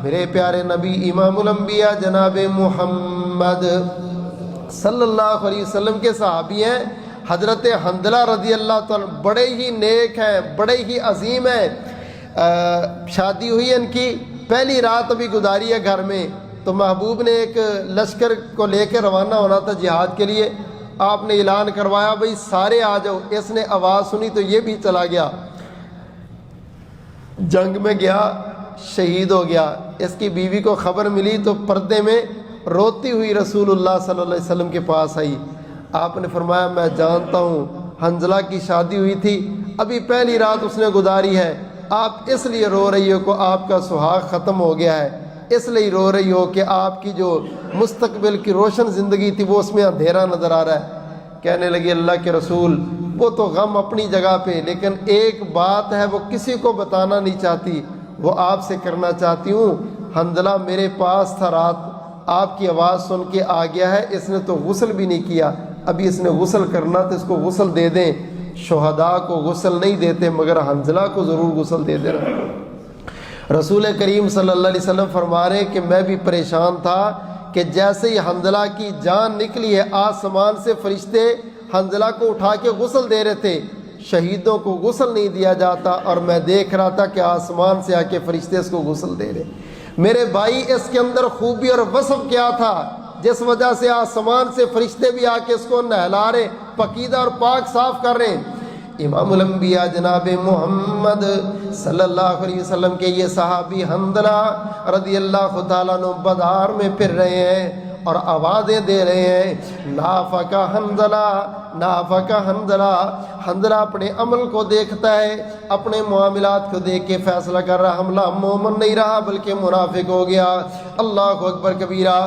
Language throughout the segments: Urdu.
میرے پیارے نبی امام الانبیاء جناب محمد صلی اللہ علیہ وسلم کے صحابی ہیں حضرت حنظلہ رضی اللہ تعالیٰ، بڑے ہی نیک ہیں، بڑے ہی عظیم ہیں۔ شادی ہوئی ان کی، پہلی رات ابھی گزاری ہے گھر میں، تو محبوب نے ایک لشکر کو لے کے روانہ ہونا تھا جہاد کے لیے۔ آپ نے اعلان کروایا بھئی سارے آ جاؤ۔ اس نے آواز سنی تو یہ بھی چلا گیا، جنگ میں گیا، شہید ہو گیا۔ اس کی بیوی کو خبر ملی تو پردے میں روتی ہوئی رسول اللہ صلی اللہ علیہ وسلم کے پاس آئی۔ آپ نے فرمایا میں جانتا ہوں حنظلہ کی شادی ہوئی تھی، ابھی پہلی رات اس نے گزاری ہے، آپ اس لیے رو رہی ہو کہ آپ کا سہاگ ختم ہو گیا ہے، اس لیے رو رہی ہو کہ آپ کی جو مستقبل کی روشن زندگی تھی وہ اس میں اندھیرا نظر آ رہا ہے۔ کہنے لگی اللہ کے رسول وہ تو غم اپنی جگہ پہ، لیکن ایک بات ہے وہ کسی کو بتانا نہیں چاہتی، وہ آپ سے کرنا چاہتی ہوں۔ حنظلہ میرے پاس تھا، رات آپ کی آواز سن کے آ گیا ہے، اس نے تو غسل بھی نہیں کیا، ابھی اس نے غسل کرنا تو اس کو غسل دے دیں۔ شہداء کو غسل نہیں دیتے مگر حنظلہ کو ضرور غسل دے دینا۔ رسول کریم صلی اللہ علیہ وسلم فرما رہے ہیں کہ میں بھی پریشان تھا کہ جیسے ہی حنظلہ کی جان نکلی ہے آسمان سے فرشتے حنظلہ کو اٹھا کے غسل دے رہے تھے، شہیدوں کو غسل نہیں دیا جاتا، اور میں دیکھ رہا تھا کہ آسمان سے آ کے فرشتے اس کو غسل دے رہے۔ میرے بھائی اس کے اندر خوبی اور وصف کیا تھا جس وجہ سے آسمان سے فرشتے بھی آ کے اس کو نہلا رہے، پکیدہ اور پاک صاف کر رہے ہیں۔ امام الانبیاء جناب محمد صلی اللہ علیہ وسلم کے یہ صحابی حنظلہ رضی اللہ تعالیٰ عنہ بازار میں پھر رہے ہیں اور آوازیں دے رہے ہیں نافقہ حنظلہ، نافقہ حنظلہ۔ حنظلہ اپنے عمل کو دیکھتا ہے، اپنے معاملات کو دیکھ کے فیصلہ کر رہا حنظلہ مومن نہیں رہا بلکہ منافق ہو گیا۔ اللہ اکبر کبیرہ۔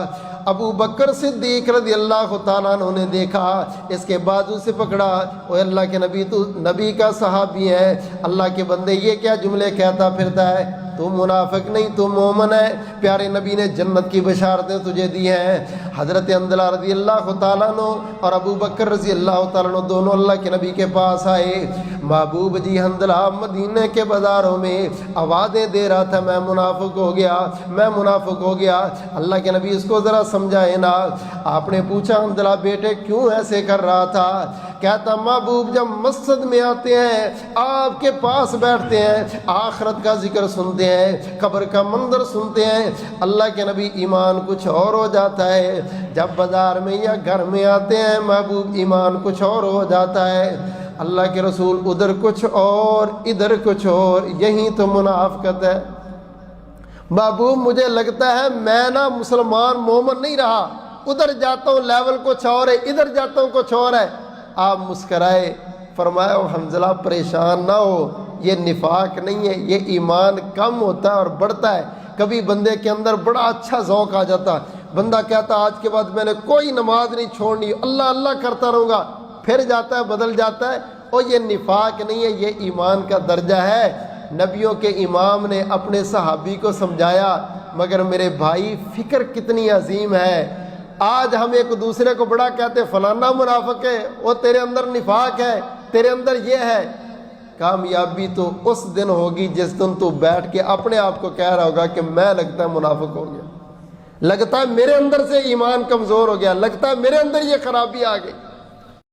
ابو بکر صدیق رضی اللہ تعالیٰ عنہ نے دیکھا، اس کے بازو سے پکڑا، اوے اللہ کے نبی تو نبی کا صحابی ہے، اللہ کے بندے یہ کیا جملے کہتا پھرتا ہے، تو منافق نہیں تو مومن ہے، پیارے نبی نے جنت کی بشارتیں تجھے دی ہیں۔ حضرت حنظلہ رضی اللہ تعالیٰ عنہ اور ابو بکر رضی اللہ تعالیٰ عنہ دونوں اللہ کے نبی کے پاس آئے۔ محبوب جی حنظلہ مدینے کے بازاروں میں آوازیں دے رہا تھا میں منافق ہو گیا، میں منافق ہو گیا۔ اللہ کے نبی اس کو ذرا سمجھائے نا۔ آپ نے پوچھا حنظلہ بیٹے کیوں ایسے کر رہا تھا؟ کہتا محبوب جب مسجد میں آتے ہیں آپ کے پاس بیٹھتے ہیں، آخرت کا ذکر سنتے ہیں، قبر کا منظر سنتے ہیں، اللہ کے نبی ایمان کچھ اور ہو جاتا ہے۔ جب بازار میں یا گھر میں آتے ہیں محبوب ایمان کچھ اور ہو جاتا ہے۔ اللہ کے رسول ادھر کچھ اور ادھر کچھ اور، یہی تو منافقت ہے۔ محبوب مجھے لگتا ہے میں نا مسلمان مومن نہیں رہا، ادھر جاتا ہوں لیول کچھ اور ہے، ادھر جاتا ہوں کچھ اور ہے۔ آپ مسکرائے، فرمایا حنظلہ پریشان نہ ہو، یہ نفاق نہیں ہے، یہ ایمان کم ہوتا ہے اور بڑھتا ہے۔ کبھی بندے کے اندر بڑا اچھا ذوق آ جاتا، بندہ کہتا آج کے بعد میں نے کوئی نماز نہیں چھوڑنی، اللہ اللہ کرتا رہوں گا، پھر جاتا ہے بدل جاتا ہے۔ اور یہ نفاق نہیں ہے، یہ ایمان کا درجہ ہے۔ نبیوں کے امام نے اپنے صحابی کو سمجھایا، مگر میرے بھائی فکر کتنی عظیم ہے۔ آج ہم ایک دوسرے کو بڑا کہتے فلانا منافق ہے، وہ تیرے اندر نفاق ہے، تیرے اندر یہ ہے۔ کامیابی تو اس دن ہوگی جس دن تو بیٹھ کے اپنے آپ کو کہہ رہا ہوگا کہ میں لگتا ہے منافق ہو گیا، لگتا ہے میرے اندر سے ایمان کمزور ہو گیا، لگتا ہے میرے اندر یہ خرابی آ گئی۔